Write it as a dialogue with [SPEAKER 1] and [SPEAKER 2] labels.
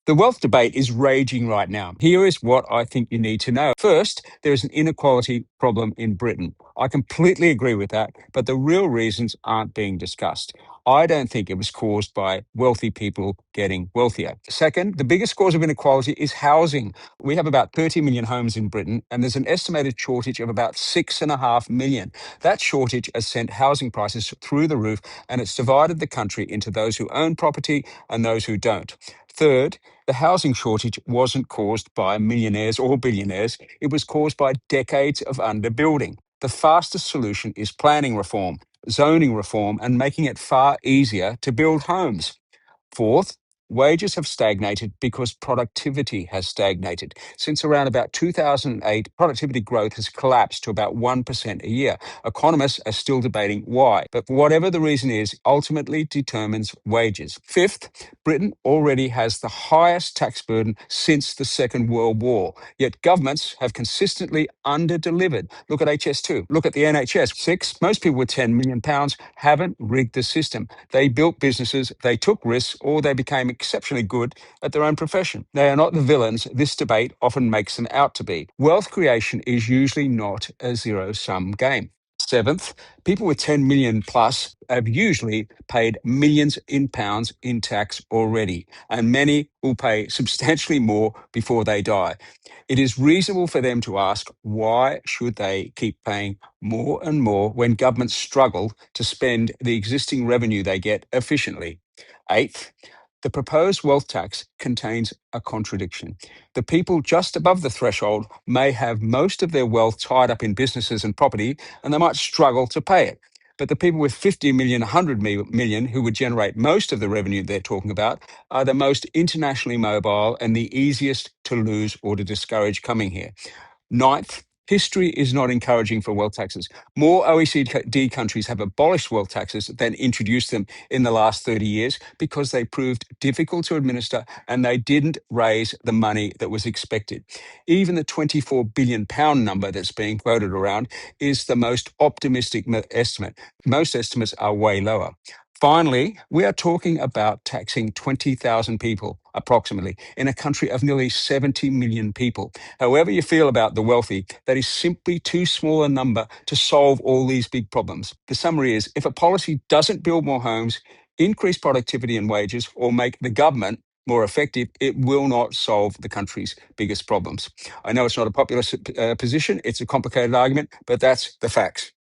[SPEAKER 1] The wealth debate is raging right now. Here is what I think you need to know. First, there is an inequality problem in Britain. I completely agree with that, but the real reasons aren't being discussed. I don't think it was caused by wealthy people getting wealthier. Second, the biggest cause of inequality is housing. We have about 30 million homes in Britain, and there's an estimated shortage of about 6.5 million. That shortage has sent housing prices through the roof, and it's divided the country into those who own property and those who don't. Third, the housing shortage wasn't caused by millionaires or billionaires. It was caused by decades of underbuilding. The fastest solution is planning reform, zoning reform, and making it far easier to build homes. Fourth, wages have stagnated because productivity has stagnated. Since around about 2008, productivity growth has collapsed to about 1% a year. Economists are still debating why, but whatever the reason is, ultimately determines wages. Fifth, Britain already has the highest tax burden since the Second World War, yet governments have consistently under-delivered. Look at HS2, look at the NHS. Six, most people with £10 million haven't rigged the system. They built businesses, they took risks, or they became exceptionally good at their own profession. They are not the villains this debate often makes them out to be. Wealth creation is usually not a zero-sum game. Seventh, people with 10 million plus have usually paid millions in pounds in tax already, and many will pay substantially more before they die. It is reasonable for them to ask, why should they keep paying more and more when governments struggle to spend the existing revenue they get efficiently? Eighth, the proposed wealth tax contains a contradiction. The people just above the threshold may have most of their wealth tied up in businesses and property, and they might struggle to pay it. But the people with 50 million, 100 million, who would generate most of the revenue they're talking about, are the most internationally mobile and the easiest to lose or to discourage coming here. Ninth, history is not encouraging for wealth taxes. More OECD countries have abolished wealth taxes than introduced them in the last 30 years because they proved difficult to administer and they didn't raise the money that was expected. Even the £24 billion number that's being quoted around is the most optimistic estimate. Most estimates are way lower. Finally, we are talking about taxing 20,000 people, approximately, in a country of nearly 70 million people. However you feel about the wealthy, that is simply too small a number to solve all these big problems. The summary is, if a policy doesn't build more homes, increase productivity and wages, or make the government more effective, it will not solve the country's biggest problems. I know it's not a popular position, it's a complicated argument, but that's the facts.